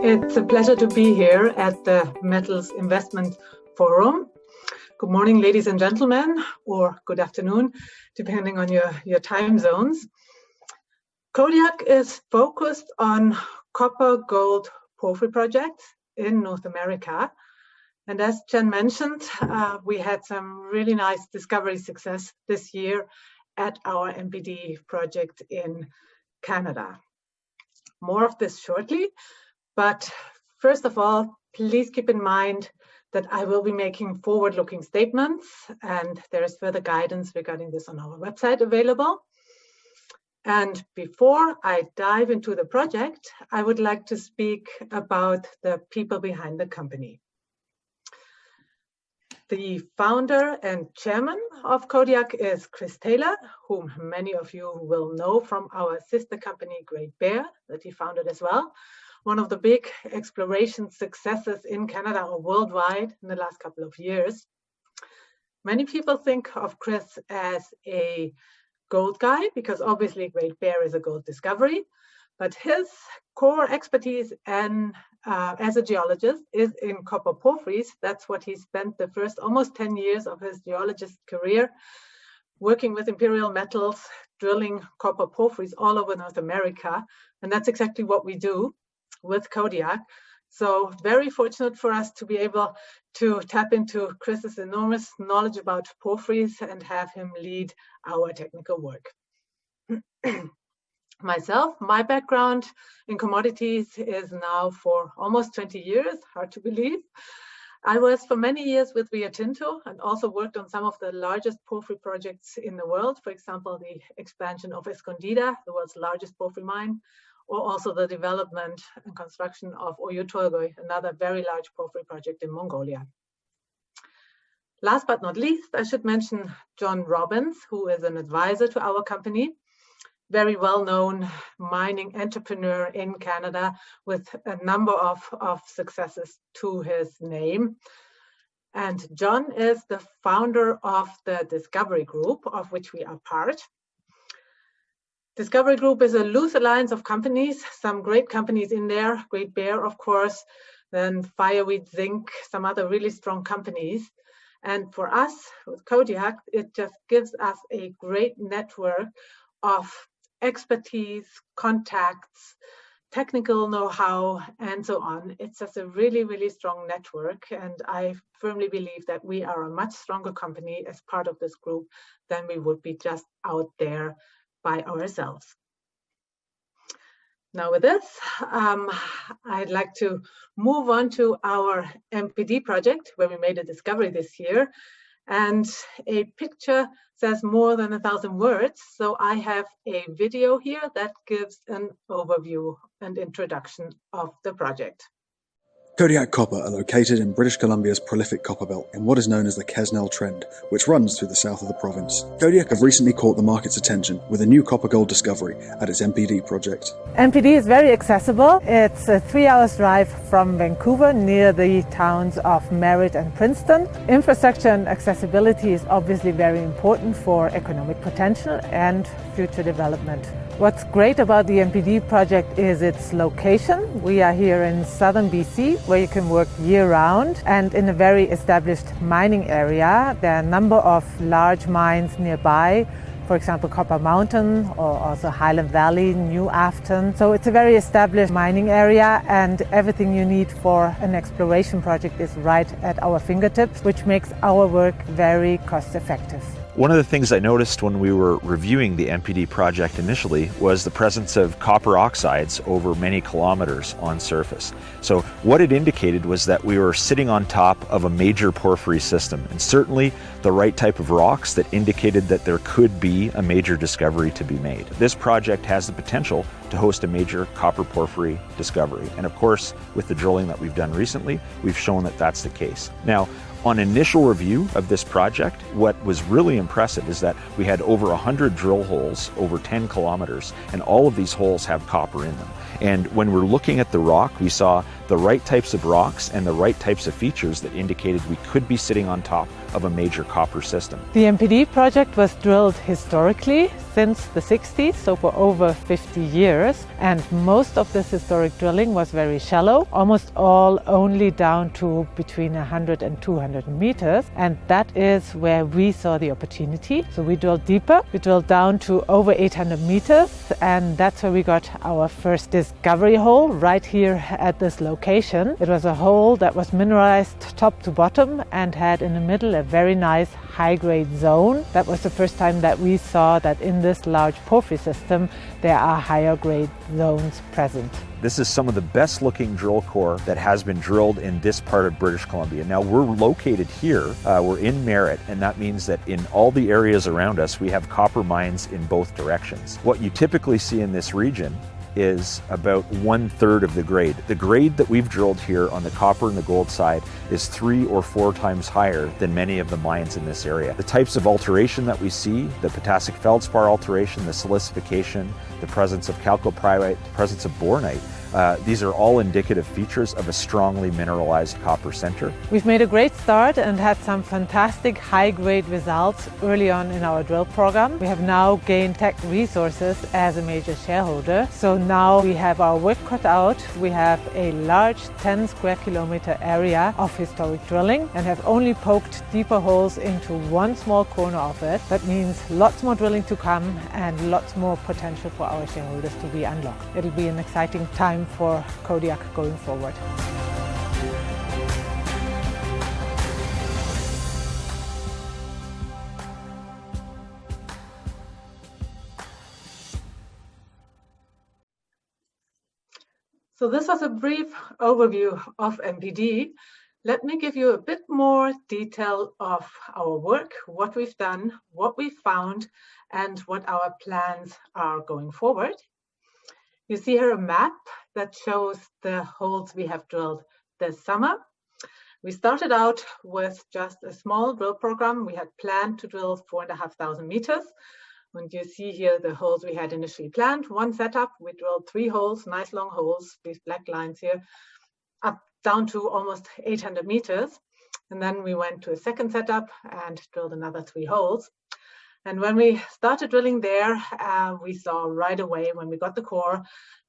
It's a pleasure to be here at the Metals Investment Forum. Good morning, ladies and gentlemen, or good afternoon, depending on your time zones. Kodiak is focused on copper gold porphyry projects in North America. And as Jen mentioned, we had some really nice discovery success this year at our MPD project in Canada. More of this shortly, but first of all, please keep in mind that I will be making forward-looking statements, and there is further guidance regarding this on our website available. And before I dive into the project, I would like to speak about the people behind the company. The founder and chairman of Kodiak is Chris Taylor, whom many of you will know from our sister company, Great Bear, that he founded as well. One of the big exploration successes in Canada or worldwide in the last couple of years. Many people think of Chris as a gold guy because obviously Great Bear is a gold discovery, but his core expertise and as a geologist is in copper porphyries. That's what he spent the first almost 10 years of his geologist career working with Imperial Metals, drilling copper porphyries all over North America. And that's exactly what we do with Kodiak. So very fortunate for us to be able to tap into Chris's enormous knowledge about porphyries and have him lead our technical work. Myself, my background in commodities is now for almost 20 years, hard to believe. I was for many years with Rio Tinto and also worked on some of the largest porphyry projects in the world. For example, the expansion of Escondida, the world's largest porphyry mine, or also the development and construction of Oyu Tolgoi, another very large porphyry project in Mongolia. Last but not least, I should mention John Robbins, who is an advisor to our company. Very well-known mining entrepreneur in Canada with a number of successes to his name. And John is the founder of the Discovery Group, of which we are part. Discovery Group is a loose alliance of companies, some great companies in there, Great Bear, of course, then Fireweed Zinc, some other really strong companies. And for us, with Kodiak, it just gives us a great network of expertise, contacts, technical know-how, and so on. It's just a really, really strong network. And I firmly believe that we are a much stronger company as part of this group than we would be just out there by ourselves. Now with this, I'd like to move on to our MPD project where we made a discovery this year. And a picture says more than 1,000 words. So I have a video here that gives an overview and introduction of the project. Kodiak Copper are located in British Columbia's prolific copper belt in what is known as the Quesnel Trend, which runs through the south of the province. Kodiak have recently caught the market's attention with a new copper-gold discovery at its MPD project. MPD is very accessible. It's a 3-hour drive from Vancouver near the towns of Merritt and Princeton. Infrastructure and accessibility is obviously very important for economic potential and future development. What's great about the MPD project is its location. We are here in southern BC, where you can work year-round, and in a very established mining area. There are a number of large mines nearby, for example, Copper Mountain or also Highland Valley, New Afton. So it's a very established mining area, and everything you need for an exploration project is right at our fingertips, which makes our work very cost-effective. One of the things I noticed when we were reviewing the MPD project initially was the presence of copper oxides over many kilometers on surface. So what it indicated was that we were sitting on top of a major porphyry system, and certainly the right type of rocks that indicated that there could be a major discovery to be made. This project has the potential to host a major copper porphyry discovery. And of course, with the drilling that we've done recently, we've shown that that's the case. Now, on initial review of this project, what was really impressive is that we had over 100 drill holes over 10 kilometers, and all of these holes have copper in them. And when we're looking at the rock, we saw the right types of rocks and the right types of features that indicated we could be sitting on top of a major copper system. The MPD project was drilled historically since the 60s, so for over 50 years. And most of this historic drilling was very shallow, almost all only down to between 100 and 200 meters. And that is where we saw the opportunity. So we drilled deeper, we drilled down to over 800 meters, and that's where we got our first discovery hole right here at this location. It was a hole that was mineralized top to bottom and had in the middle a very nice high-grade zone. That was the first time that we saw that in this large porphyry system there are higher grade zones present. This is some of the best looking drill core that has been drilled in this part of British Columbia. Now we're located here, we're in Merritt, and that means that in all the areas around us we have copper mines in both directions. What you typically see in this region is about 1/3 of the grade. The grade that we've drilled here on the copper and the gold side is 3 or 4 times higher than many of the mines in this area. The types of alteration that we see, the potassic feldspar alteration, the silicification, the presence of chalcopyrite, the presence of bornite, these are all indicative features of a strongly mineralized copper center. We've made a great start and had some fantastic high-grade results early on in our drill program. We have now gained Teck Resources as a major shareholder. So now we have our work cut out. We have a large 10 square kilometer area of historic drilling and have only poked deeper holes into one small corner of it. That means lots more drilling to come and lots more potential for our shareholders to be unlocked. It'll be an exciting time for Kodiak going forward. So this was a brief overview of MPD. Let me give you a bit more detail of our work, what we've done, what we found, and what our plans are going forward. You see here a map that shows the holes we have drilled this summer. We started out with just a small drill program. We had planned to drill 4,500 meters. And you see here the holes we had initially planned. One setup, we drilled 3 holes, nice long holes, these black lines here, up down to almost 800 meters. And then we went to a second setup and drilled another 3 holes. And when we started drilling there, we saw right away when we got the core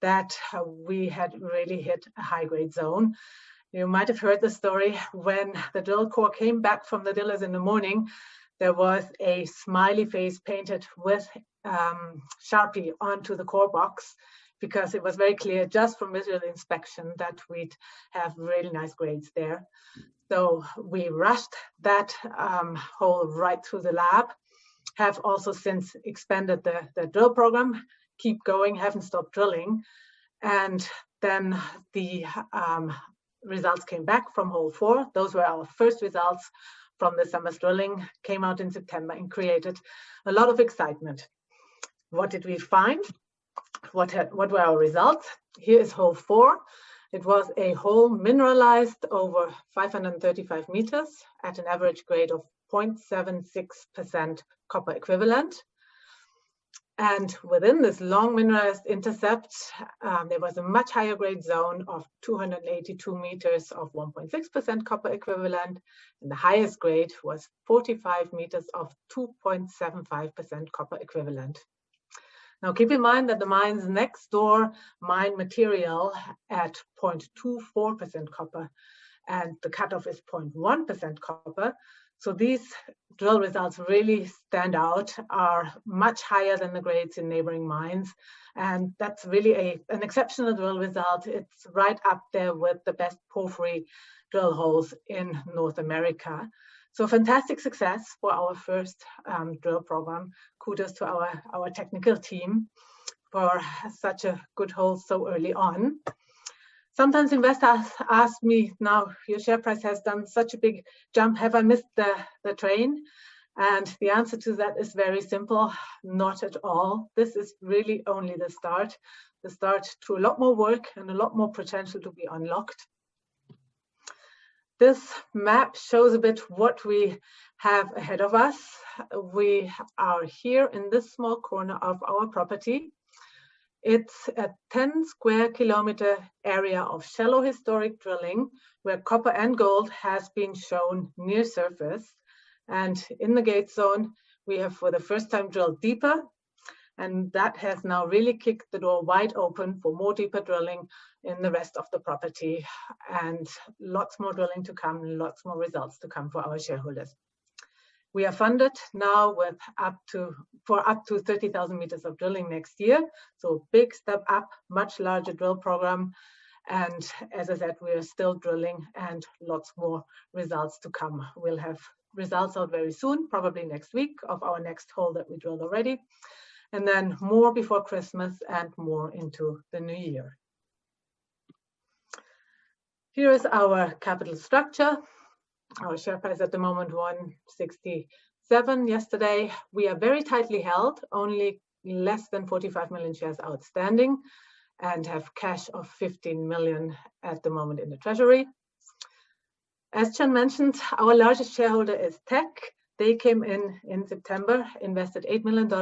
that we had really hit a high-grade zone. You might have heard the story when the drill core came back from the drillers in the morning. There was a smiley face painted with Sharpie onto the core box because it was very clear just from visual inspection that we'd have really nice grades there. So we rushed that hole right through the lab. Have also since expanded the drill program, keep going, haven't stopped drilling. And then the results came back from hole 4. Those were our first results from the summer's drilling, came out in September and created a lot of excitement. What did we find? What were our results? Here is hole 4. It was a hole mineralized over 535 meters at an average grade of 0.76% copper equivalent. And within this long mineralized intercept, there was a much higher grade zone of 282 meters of 1.6% copper equivalent. And the highest grade was 45 meters of 2.75% copper equivalent. Now keep in mind that the mines next door mine material at 0.24% copper and the cutoff is 0.1% copper. So these drill results really stand out, are much higher than the grades in neighboring mines. And that's really an exceptional drill result. It's right up there with the best porphyry drill holes in North America. So fantastic success for our first drill program. Kudos to our technical team for such a good hole so early on. Sometimes investors ask me, now your share price has done such a big jump, have I missed the train? And the answer to that is very simple, not at all. This is really only the start to a lot more work and a lot more potential to be unlocked. This map shows a bit what we have ahead of us. We are here in this small corner of our property. It's a 10 square kilometer area of shallow historic drilling where copper and gold has been shown near surface. And in the gate zone, we have for the first time drilled deeper, and that has now really kicked the door wide open for more deeper drilling in the rest of the property, and lots more drilling to come, lots more results to come for our shareholders. We are funded now with up to 30,000 meters of drilling next year. So big step up, much larger drill program. And as I said, we are still drilling and lots more results to come. We'll have results out very soon, probably next week, of our next hole that we drilled already. And then more before Christmas and more into the new year. Here is our capital structure. Our share price at the moment, 167 yesterday. We are very tightly held, only less than 45 million shares outstanding, and have cash of 15 million at the moment in the treasury. As Chen mentioned, our largest shareholder is Teck. They came in September, invested $8 million.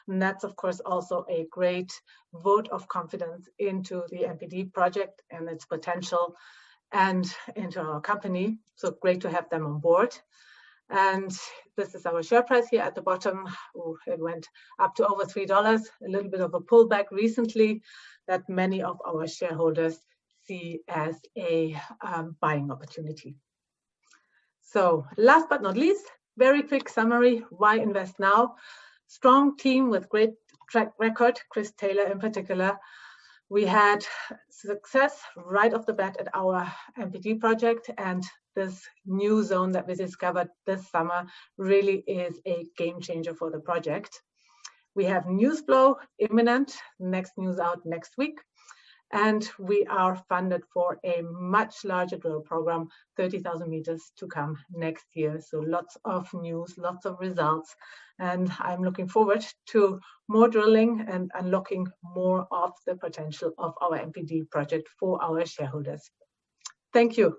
And that's, of course, also a great vote of confidence into the MPD project and its potential, and into our company. So great to have them on board. And this is our share price here at the bottom. It went up to over $3, a little bit of a pullback recently that many of our shareholders see as a buying opportunity. So last but not least, very quick summary, why invest now? Strong team with great track record, Chris Taylor in particular. We had success right off the bat at our MPD project, and this new zone that we discovered this summer really is a game changer for the project. We have news flow imminent, next news out next week, and we are funded for a much larger drill program, 30,000 meters to come next year. So lots of news, lots of results, and I'm looking forward to more drilling and unlocking more of the potential of our MPD project for our shareholders. Thank you.